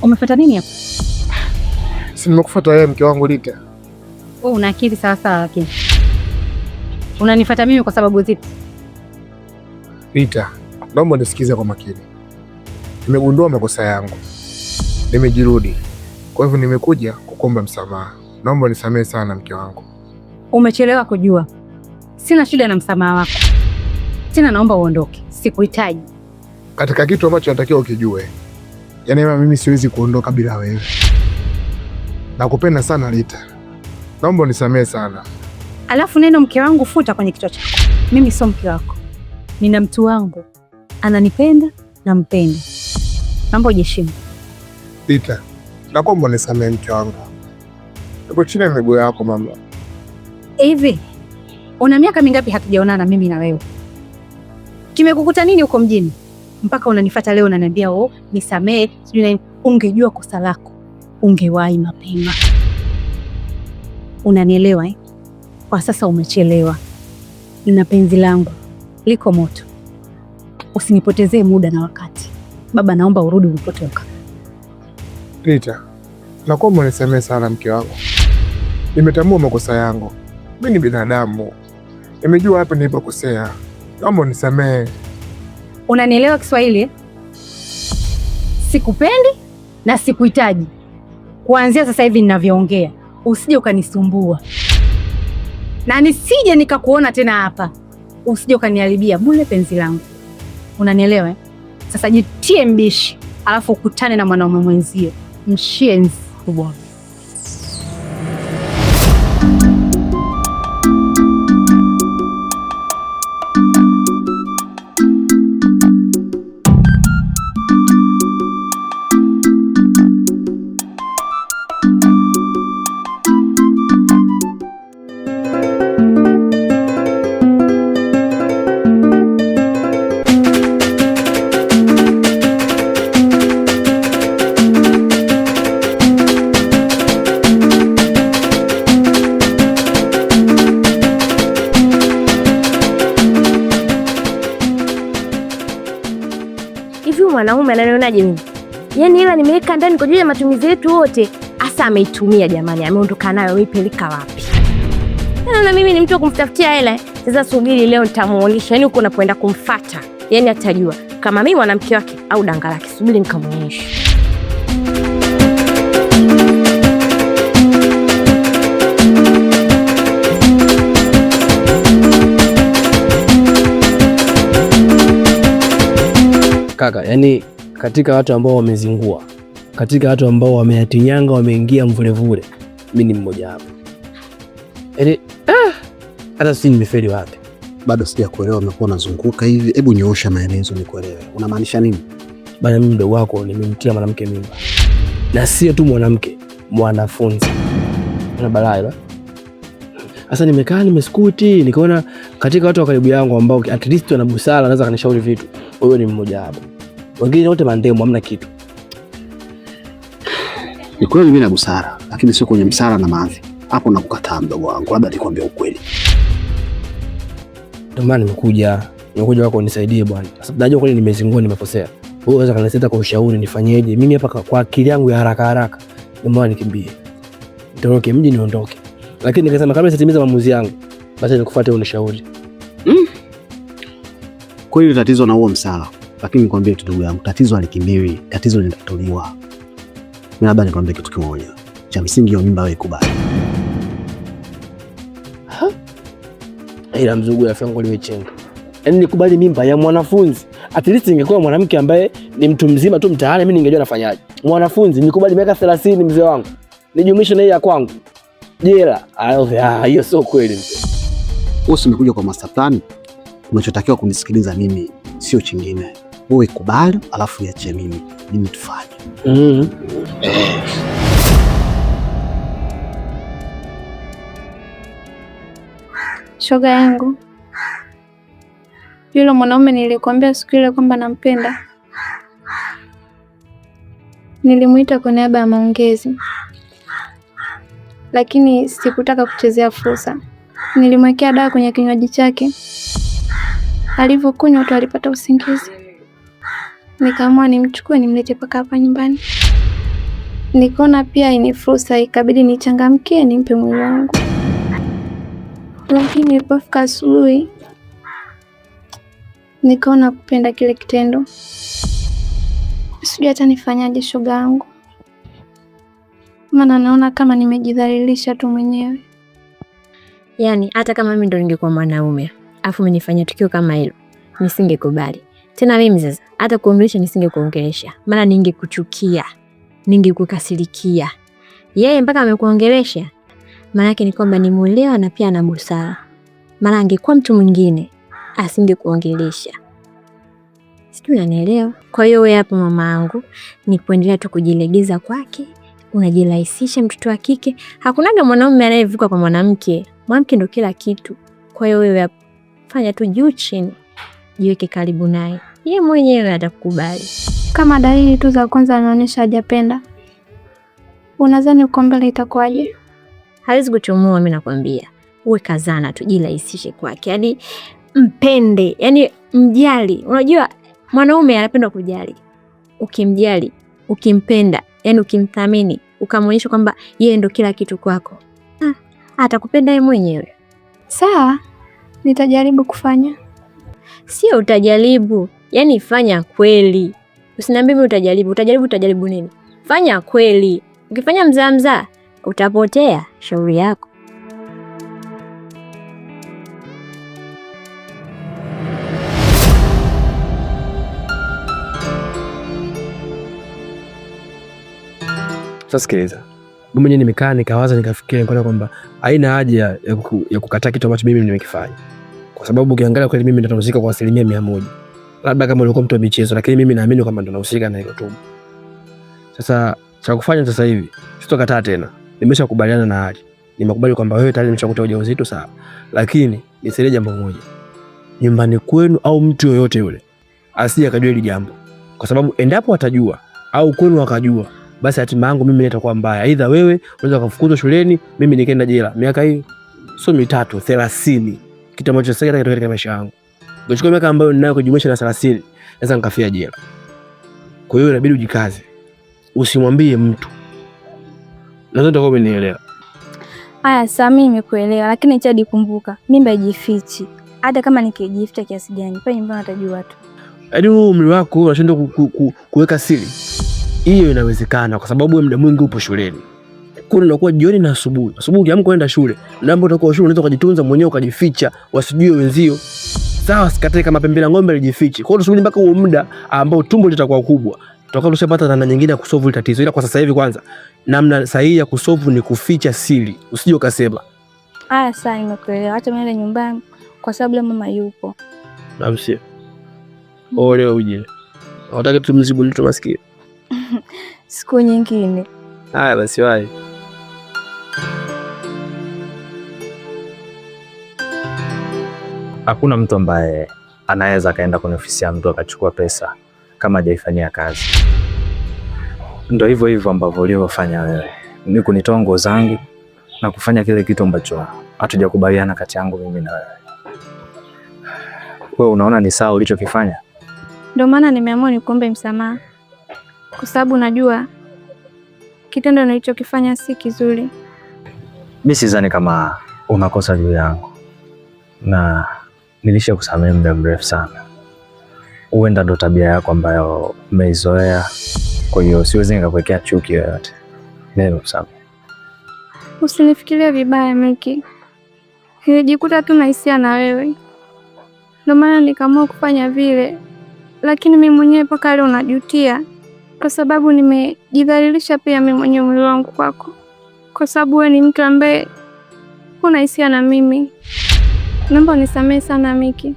Umefuata nini hapa? Si nimekufuata wewe mke wangu Rita. Wewe una akili sawa sawa lakini. Unanifuata mimi kwa sababu zipi? Rita, naomba nisikize kwa makini. Nimegundua makosa yangu. Nimejirudi. Kwa hivyo nimekuja kukuomba msamaha. Naomba nisamehe sana mke wangu. Umechelewa kujua. Sina shida na msamaha wako. Tena naomba uondoke. Sikuhitaji. Katika kitu ambacho natakiwa ukijue. Yaani mimi siwezi kuondoka bila wewe. Nakupenda sana Rita. Naomba unisamehe sana. Alafu neno mke wangu futa kwenye kichwa chako. Mimi sio mke wako. Nina mtu wangu. Ananipenda na mpenda. Naomba ujiheshimu. Rita, naomba unisamehe mke wangu. Niko chini ya miguu yako mama. Hivi, una miaka mingapi hatujaonana mimi na wewe? Kimekukuta nini huko mjini? Mpaka unanifuata leo unaniambia nisamehe, sijui ungejua kosa lako. Ungewahi mapema. Unanielewa eh? Kwa sasa umechelewa. Nina penzi langu liko moto. Usinipotezee muda na wakati. Baba, naomba urudi ulipotoka. Rita, naomba unisamehe sana mke wangu. Nimetambua makosa yangu. Mimi ni binadamu. Nimejua hapa nilipokosea. Naomba unisamehe. Unanielewa Kiswahili? Sikupendi na sikuhitaji. Kuanzia sasa hivi ninavyoongea, usije ukanisumbua. Na nisije nikakuona tena hapa. Usije ukaniharibia bure penzi langu. Unanielewa eh? Sasa jitie mbishi, alafu ukutane na mwanaume mwenzio. Mshenzi kubwa. Mwanaume ananionaje mimi? Yaani hela nimeweka ndani kwa ajili ya matumizi yetu wote. Asa ameitumia jamani, ameondoka nayo, ameipeleka wapi? Na mimi ni mtu wa kumtafutia hela. Sasa subiri leo nitamuonyesha. Yaani uko unapoenda kumfuata. Yaani atajua kama mimi mwanamke wake au danga lake. Subiri nikamuonyesha. Kaka, yani katika watu ambao wamezingua, katika watu ambao wameyatinyanga, wameingia mvulevule, mimi ni mmoja hapo. Yani hata si nimefeli wapi? Bado sija kuelewa, umekuwa unazunguka hivi. Hebu nyoosha maelezo nikuelewe. Unamaanisha nini? Bana, mimi mdogo wako nimemtia mwanamke mimba. Na sio tu mwanamke, mwanafunzi. Una balaa la. Sasa nimekaa nimeskuti, nikaona katika watu wa karibu yangu ambao at least wana busara, anaweza kanishauri vitu. Wewe ni mmoja hapo. Wengine wote mandemo, hamna kitu. Ni kweli mimi na busara, lakini sio kwenye msara na maadhi. Hapo nakukataa mdogo wangu, labda nikwambie ukweli. Ndio maana nimekuja wako unisaidie bwana. Sababu najua kweli nimezingua, nimekosea. Wewe unaweza kanisaidia kwa ushauri nifanyeje? Mimi hapa kwa akili yangu ya haraka haraka, nimeona nikimbie. Nitoroke mji niondoke. Lakini nikasema kabla sitimiza maamuzi yangu, basi nikufuate unishauri. Kweli tatizo na huo msala, lakini nikwambie tu ndugu yangu, tatizo halikimbiwi, tatizo linatatuliwa. Mimi labda nikwambie kitu kimoja. Cha msingi hiyo mimba wewe kubali. Ila mzugu ya fango liwe chenga. Yaani nikubali mimba ya mwanafunzi. At least ingekuwa mwanamke ambaye ni mtu mzima tu mtaani, mimi ningejua nafanyaje. Mwanafunzi nikubali miaka 30 mzee wangu. Nijumlishe na hii ya kwangu. Jela. Hiyo sio kweli mzee. Wewe umekuja kwa master plan. Unachotakiwa kunisikiliza mimi, sio chingine. Wewe kubali, alafu niachie mimi tufanye. Shoga yangu, yule mwanaume nilikwambia siku ile kwamba nampenda, nilimuita kwa niaba ya maongezi, lakini sikutaka kuchezea fursa. Nilimwekea dawa kwenye kinywaji chake, alivyokunywa tu alipata usingizi. Nikaamua nimchukue nimlete paka hapa nyumbani. nikaona pia ni fursa, ikabidi nichangamkie nimpe mwili wangu. Lakini nilipofika asubuhi nikaona kupenda kile kitendo. Sijui hata nifanyaje shoga yangu, maana naona kama nimejidhalilisha tu mwenyewe. Yaani hata kama mimi ndo ningekuwa mwanaume afu umenifanyia tukio kama hilo, nisingekubali. Tena mimi sasa hata kuongelesha nisingekuongelesha, maana ningekuchukia, ningekukasirikia. Yeye mpaka amekuongelesha, maana yake ni kwamba ni muelewa na pia ana busara. Maana angekuwa mtu mwingine asingekuongelesha. Sijui unanielewa? Kwa hiyo wewe hapo mama yangu ni kuendelea tu kujilegeza kwake, unajirahisisha mtoto wa kike. Hakunaga mwanaume anayevuka kwa mwanamke. Mwanamke ndo kila kitu. Kwa hiyo wewe fanya tu juu chini, jiweke karibu naye, yeye mwenyewe atakukubali. Kama dalili tu za kwanza anaonyesha hajapenda, unadhani uko mbele itakuwaje? Hawezi kuchomoa, mimi nakwambia. Uwe kazana tu, jirahisishe kwake. Yaani mpende, yaani mjali. Unajua mwanaume anapenda kujali. Ukimjali, ukimpenda, yaani ukimthamini, ukamwonyesha kwamba yeye ndo kila kitu kwako, atakupenda yeye mwenyewe. Sawa, nitajaribu kufanya. Sio utajaribu, yaani fanya kweli. Usiniambie mimi utajaribu nini? Fanya kweli. Ukifanya mzaa utapotea, shauri yako. Sasa sikiliza. Mimi mwenyewe nimekaa nikawaza nikafikiria nikaona kwamba haina haja ya kukataa kitu ambacho mimi nimekifanya. Kwa sababu ukiangalia kweli mimi ndo nahusika kwa 100%. Labda kama ulikuwa mtu wa michezo, lakini mimi naamini kwamba ndo nahusika na hilo tu. Sasa cha kufanya sasa hivi, sitokataa tena. Nimeshakubaliana na hali. Nimekubali kwamba wewe tayari nimeshakutoa ujauzito sawa. Lakini nisaidie jambo moja. Nyumbani kwenu au mtu yoyote yule asije akajua hili jambo. Kwa sababu endapo atajua au kwenu wakajua, basi hatima yangu mimi itakuwa mbaya. Aidha wewe unaweza kufukuzwa shuleni, mimi nikaenda jela. Miaka hii sio 3, 30. Kitu ambacho sasa katika maisha yangu. Ngochukua miaka ambayo ninayo kujumuisha na 30, naweza nikafia jela. Kwa hiyo inabidi ujikaze. Usimwambie mtu. Nadhani utakuwa umenielewa. Haya, sasa mimi nimekuelewa, lakini chadi kumbuka, mimba haijifichi. Hata kama nikijificha kiasi gani, pale nyumbani atajua tu. Hadi umri wako unashindwa kuweka siri. Hiyo inawezekana kwa sababu wewe muda mwingi upo shuleni. Kuna unakuwa jioni na asubuhi. Asubuhi ukiamka kwenda shule, ndipo utakuwa shule unaweza kujitunza mwenyewe ukajificha, wasijue wenzio. Sawa, sikatae kama pembe la ng'ombe lijifiche. Kwa hiyo tusubiri mpaka huo muda ambao tumbo litakuwa kubwa. Tutakuwa tushapata namna nyingine ya kusolve tatizo. Ila kwa sasa hivi kwanza, namna sahihi ya kusolve ni kuficha siri. Usije ukasema. Haya, sasa nimekuelewa. Acha niende nyumbani kwa sababu mama yupo. Namsi. Ole uje. Unataka tumzibu mtu maskini. Siku nyingine. Haya basi wapi. Hakuna mtu ambaye anaweza kaenda kwenye ofisi ya mtu akachukua pesa kama hajaifanyia kazi. Ndio hivyo hivyo ambavyo ulivyofanya wewe. Ni kunitoa nguo zangu na kufanya kile kitu ambacho hatujakubaliana kati yangu mimi na wewe. Wewe unaona ni sawa ulichokifanya? Ndio maana nimeamua nikuombe msamaha. Kwa sababu najua kitendo nilichokifanya si kizuri. Mimi sidhani kama unakosa juu yangu. Na nilishakusamehe muda mrefu sana. Huenda ndo tabia yako ambayo umeizoea. Kwa hiyo siwezi nikakuwekea chuki yoyote. Neno sawa. Usinifikirie vibaya Miki. Nilijikuta tu na hisia na wewe. Ndio maana nikaamua kufanya vile. Lakini mimi mwenyewe mpaka leo najutia. Kwa sababu nimejidhalilisha pia mimi mwenyewe mwili wangu kwako. Kwa sababu wewe ni mtu ambaye huna hisia na mimi. Naomba unisamehe sana Miki.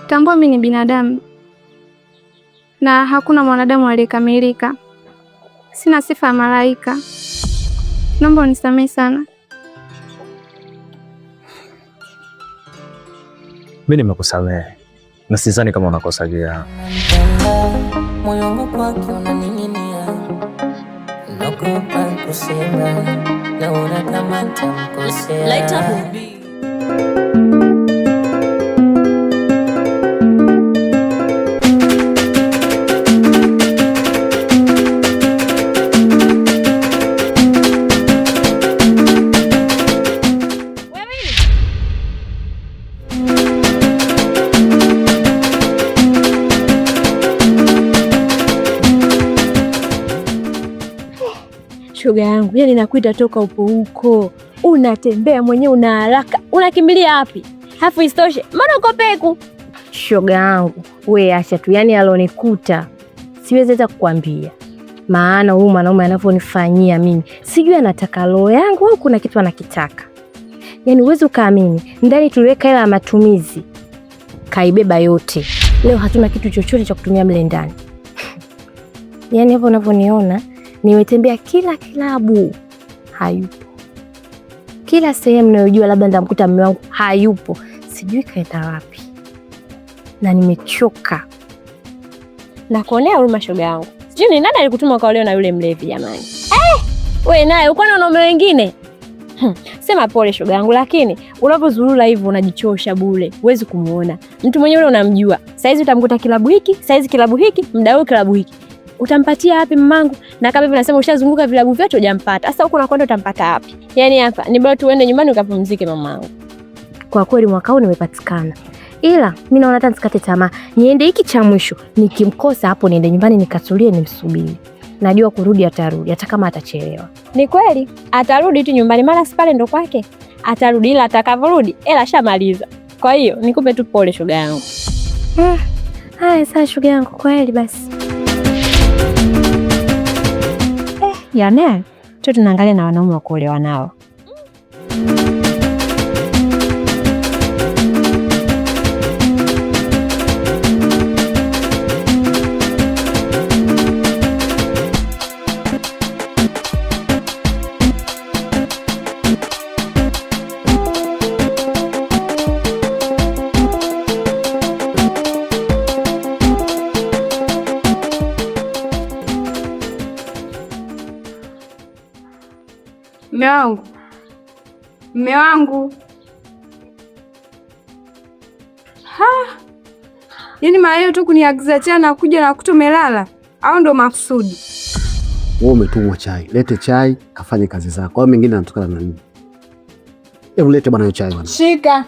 Tambua mimi ni binadamu. Na hakuna mwanadamu aliyekamilika. Sina sifa ya malaika. Naomba unisamehe sana. Mimi nimekusamehe. Na sidhani kama unakosa juu yangu. Moyo wangu kwako unaning'inia. Nakupa kusema naona kama nitakosea. shoga yangu, yani nakuita toka upo huko, unatembea mwenyewe, una haraka, unakimbilia wapi? Hafu isitoshe, mbona uko peku? Shoga yangu, we acha tu, yani alonikuta siwezi hata kukwambia. Maana huyu mwanaume anavyonifanyia mimi, sijui anataka roho yangu au kuna kitu anakitaka. Yani uwezi ukaamini, ndani tuliweka hela ya matumizi, kaibeba yote. Leo hatuna kitu chochote cha kutumia mle ndani. Yani hapo unavyoniona, nimetembea kila kilabu, hayupo. Kila sehemu ninayojua labda nitamkuta mume wangu, hayupo. Sijui kaenda wapi. Na nimechoka. Na kuonea huruma shoga yangu. Sijui ni nani alikutuma kwa leo na yule mlevi jamani. Wewe naye uko na wanaume wengine? Sema pole shoga yangu, lakini unapozurura hivyo unajichosha bure. Huwezi kumuona. Mtu mwenyewe ule unamjua. Saizi utamkuta kilabu hiki, saizi kilabu hiki, muda huu kilabu hiki. Utampatia wapi mamangu? Na kama hivi nasema ushazunguka vilabu vyote hujampata. Sasa huko unakwenda utampata wapi? Yaani hapa ni bora tuende nyumbani ukapumzike mamangu. Kwa kweli mwaka huu nimepatikana. Ila mimi naona hata nisikate tamaa. Niende hiki cha mwisho, nikimkosa hapo niende nyumbani nikatulie nimsubiri. Najua kurudi atarudi hata kama atachelewa. Ni kweli, atarudi tu nyumbani, maana si pale ndo kwake. Atarudi, ila atakavorudi ela shamaliza. Kwa hiyo nikupe tu pole shoga yangu. Haya sasa shoga yangu, kweli basi. Yana, tu tunaangalia na wanaume wa kuolewa nao. Mme wangu. Yaani maana tu kuniagiza chai na kuja na kuto melala au ndo makusudi? Wewe umetumwa chai. Lete chai, kafanye kazi zako. Kwa mengine anatokana na nini? Hebu lete bwana hiyo chai bwana. Shika.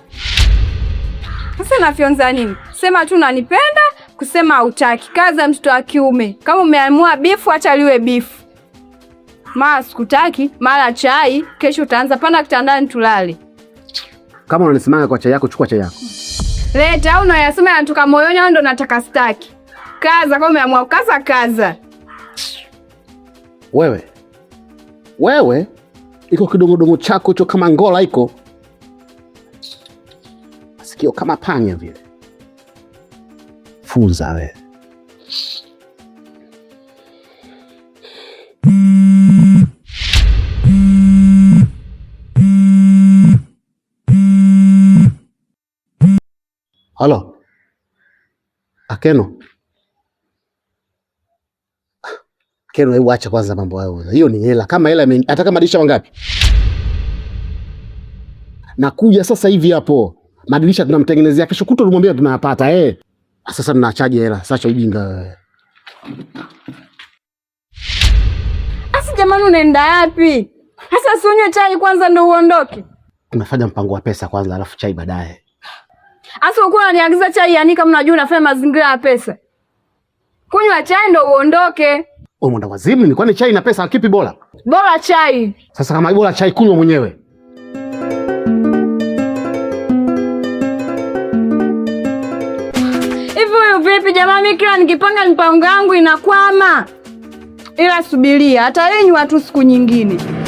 Sasa nafyonza nini? Sema tu unanipenda, kusema hutaki. Kaza mtoto wa kiume. Kama umeamua bifu acha liwe bifu. Mara sikutaki, mara chai, kesho utaanza panda kitandani tulale. Kama unanisimanga kwa chai yako, chukua chai yako. Leta au unayasema yanatoka moyoni au ndo nataka staki. Kaza kama umeamua kaza. Wewe iko kidongodongo chako hicho kama ngola iko. Masikio kama panya vile. Funza wewe. Halo. Akeno. Akeno, hebu acha kwanza mambo hayo. Hiyo ni hela. Kama hela ataka madirisha wangapi? Nakuja sasa hivi hapo. Madirisha tunamtengenezea kesho kuto tumwambia tunayapata Sasa tunaachaje hela? Sasa ujinga wewe. Asi jamani unaenda wapi? Sasa unywe chai kwanza ndo uondoke. Tunafanya mpango wa pesa kwanza alafu chai baadaye. Asa uko unaniagiza chai yani kama unajua unafanya mazingira ya pesa. Kunywa chai ndo uondoke. Wewe mwenda wazimu ni kwani chai na pesa kipi bora? Bora chai. Sasa kama bora chai kunywa mwenyewe. Hivi huyu vipi jamani, mimi kila nikipanga mipango yangu inakwama. Ila subiria, hata yenyu watu siku nyingine.